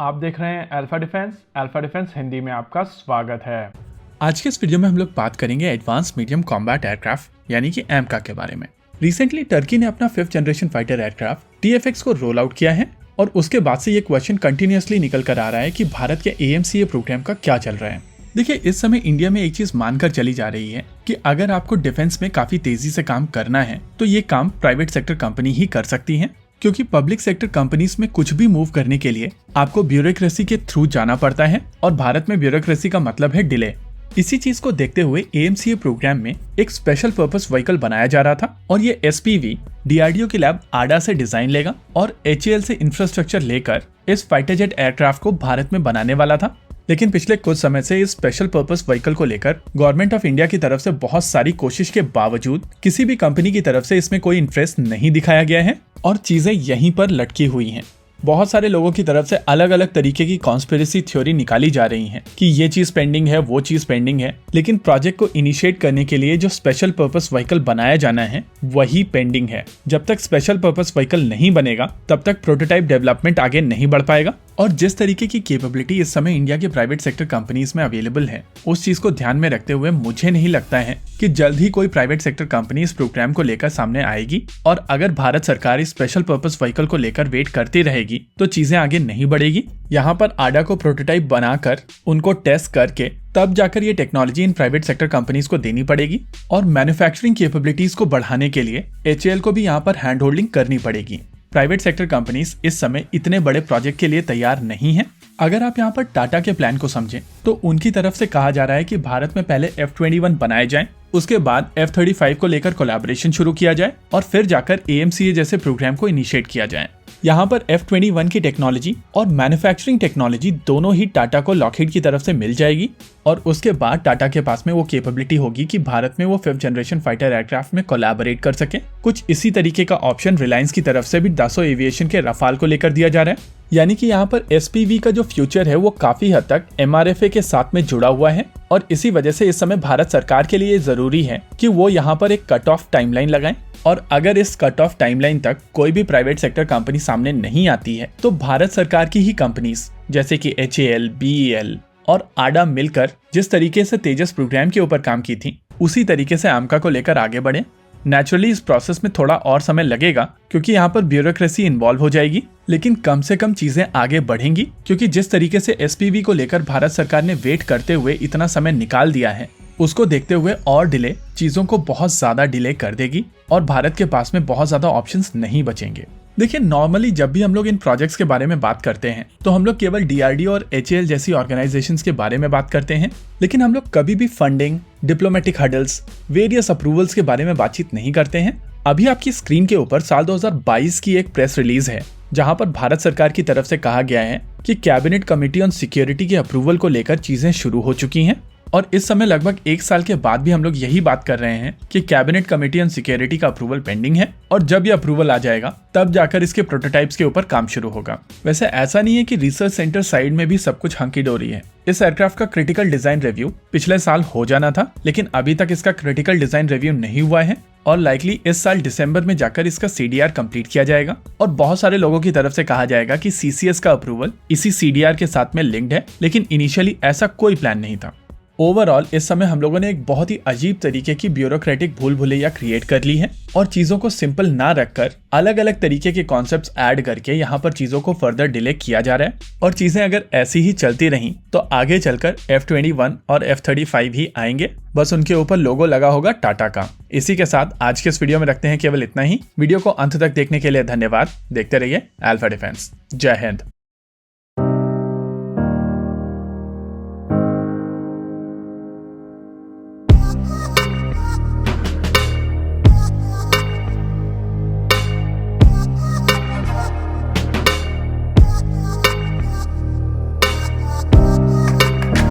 आप देख रहे हैं अल्फा डिफेंस हिंदी में आपका स्वागत है। आज के इस वीडियो में हम लोग बात करेंगे एडवांस मीडियम कॉम्बैट एयरक्राफ्ट यानी कि एमका के बारे में। रिसेंटली टर्की ने अपना 5th generation fighter aircraft TFX को रोल आउट किया है और उसके बाद से ये क्वेश्चन कंटिन्यूअसली निकल कर आ रहा है कि भारत के AMCA प्रोग्राम का क्या चल रहा है। देखिए, इस समय इंडिया में एक चीज मानकर चली जा रही है कि अगर आपको डिफेंस में काफी तेजी से काम करना है तो ये काम प्राइवेट सेक्टर कंपनी ही कर सकती है, क्योंकि पब्लिक सेक्टर कंपनीज में कुछ भी मूव करने के लिए आपको ब्यूरोक्रेसी के थ्रू जाना पड़ता है और भारत में ब्यूरोक्रेसी का मतलब है डिले। इसी चीज को देखते हुए AMCA प्रोग्राम में एक स्पेशल पर्पस व्हीकल बनाया जा रहा था और ये SPV DRDO के लैब आडा से डिजाइन लेगा और HAL से इंफ्रास्ट्रक्चर लेकर इस फाइटर जेट एयरक्राफ्ट को भारत में बनाने वाला था। लेकिन पिछले कुछ समय से इस स्पेशल पर्पस व्हीकल को लेकर गवर्नमेंट ऑफ इंडिया की तरफ से बहुत सारी कोशिश के बावजूद किसी भी कंपनी की तरफ से इसमें कोई इंटरेस्ट नहीं दिखाया गया है और चीजें यहीं पर लटकी हुई हैं। बहुत सारे लोगों की तरफ से अलग अलग तरीके की कॉन्स्पिरेसी थ्योरी निकाली जा रही है कि ये चीज पेंडिंग है, वो चीज पेंडिंग है, लेकिन प्रोजेक्ट को इनिशिएट करने के लिए जो स्पेशल पर्पस व्हीकल बनाया जाना है वही पेंडिंग है। जब तक स्पेशल पर्पस व्हीकल नहीं बनेगा तब तक प्रोटोटाइप डेवलपमेंट आगे नहीं बढ़ पाएगा और जिस तरीके की कैपेबिलिटी इस समय इंडिया के प्राइवेट सेक्टर कंपनीज में अवेलेबल है उस चीज को ध्यान में रखते हुए मुझे नहीं लगता है कि जल्द ही कोई प्राइवेट सेक्टर कंपनी इस प्रोग्राम को लेकर सामने आएगी। और अगर भारत सरकार इस स्पेशल पर्पस व्हीकल को लेकर वेट करती रहेगी तो चीजें आगे नहीं बढ़ेगी। यहाँ पर आडा को प्रोटोटाइप बनाकर उनको टेस्ट करके तब जाकर ये technology in private sector companies को देनी पड़ेगी और मैन्युफैक्चरिंग कैपेबिलिटीज को बढ़ाने के लिए HAL को भी यहाँ पर हैंड होल्डिंग करनी पड़ेगी। प्राइवेट सेक्टर कंपनीज इस समय इतने बड़े प्रोजेक्ट के लिए तैयार नहीं है। अगर आप यहाँ पर टाटा के प्लान को समझें तो उनकी तरफ से कहा जा रहा है कि भारत में पहले F-21 बनाए जाएं, उसके बाद F-35 को लेकर कोलैबोरेशन शुरू किया जाए और फिर जाकर AMCA जैसे प्रोग्राम को इनिशिएट किया जाए। यहाँ पर F-21 की टेक्नोलॉजी और मैन्युफैक्चरिंग टेक्नोलॉजी दोनों ही टाटा को लॉकहीड की तरफ से मिल जाएगी और उसके बाद टाटा के पास में वो कैपेबिलिटी होगी कि भारत में वो 5th जनरेशन फाइटर एयरक्राफ्ट में कोलैबोरेट कर सके। कुछ इसी तरीके का ऑप्शन रिलायंस की तरफ से भी दासो एविएशन के रफाल को लेकर दिया जा रहा है। यानी कि यहाँ पर SPV का जो फ्यूचर है वो काफी हद तक MRFA के साथ में जुड़ा हुआ है और इसी वजह से इस समय भारत सरकार के लिए जरूरी है कि वो यहाँ पर एक कट ऑफ टाइमलाइन लगाएं और अगर इस कट ऑफ टाइमलाइन तक कोई भी प्राइवेट सेक्टर कंपनी सामने नहीं आती है तो भारत सरकार की ही कंपनीज जैसे कि HAL, BEL और आडा मिलकर जिस तरीके से तेजस प्रोग्राम के ऊपर काम की थी उसी तरीके से आमका को लेकर आगे बढ़े। नेचुरली इस प्रोसेस में थोड़ा और समय लगेगा क्योंकि यहाँ पर ब्यूरोक्रेसी इन्वॉल्व हो जाएगी, लेकिन कम से कम चीजें आगे बढ़ेंगी क्योंकि जिस तरीके से SPV को लेकर भारत सरकार ने वेट करते हुए इतना समय निकाल दिया है उसको देखते हुए और डिले चीजों को बहुत ज्यादा डिले कर देगी और भारत के पास में बहुत ज्यादा ऑप्शंस नहीं बचेंगे। देखिए, नॉर्मली जब भी हम लोग इन प्रोजेक्ट्स के बारे में बात करते हैं तो हम लोग केवल DRDO और HAL जैसी ऑर्गेनाइजेशंस के बारे में बात करते हैं, लेकिन हम लोग कभी भी funding, diplomatic hurdles, various approvals के बारे में बातचीत नहीं करते हैं। अभी आपकी स्क्रीन के ऊपर साल 2022 की एक प्रेस रिलीज है जहां पर भारत सरकार की तरफ से कहा गया है कि कैबिनेट कमेटी ऑन सिक्योरिटी के अप्रूवल को लेकर चीजें शुरू हो चुकी हैं और इस समय लगभग 1 साल के बाद भी हम लोग यही बात कर रहे हैं कि कैबिनेट कमेटी ऑन सिक्योरिटी का अप्रूवल पेंडिंग है और जब ये अप्रूवल आ जाएगा तब जाकर इसके प्रोटोटाइप्स के ऊपर काम शुरू होगा। वैसे ऐसा नहीं है कि रिसर्च सेंटर साइड में भी सब कुछ हंकी डोरी है। इस एयरक्राफ्ट का क्रिटिकल डिजाइन रिव्यू पिछले साल हो जाना था, लेकिन अभी तक इसका क्रिटिकल डिजाइन रिव्यू नहीं हुआ है और लाइकली इस साल दिसंबर में जाकर इसका CDR कंप्लीट किया जाएगा और बहुत सारे लोगों की तरफ से कहा जाएगा कि CCS का अप्रूवल इसी CDR के साथ में लिंक्ड है, लेकिन इनिशियली ऐसा कोई प्लान नहीं था। ओवरऑल इस समय हम लोगों ने एक बहुत ही अजीब तरीके की ब्यूरोक्रेटिक भूल भुलैया क्रिएट कर ली है और चीजों को सिंपल ना रखकर अलग अलग तरीके के कॉन्सेप्ट्स ऐड करके यहाँ पर चीजों को फर्दर डिले किया जा रहा है और चीजें अगर ऐसी ही चलती रहीं तो आगे चलकर F-21 और F-35 ही आएंगे, बस उनके ऊपर लोगो लगा होगा टाटा का। इसी के साथ आज के इस वीडियो में रखते हैं केवल इतना ही। वीडियो को अंत तक देखने के लिए धन्यवाद। देखते रहिए अल्फा डिफेंस। जय हिंद।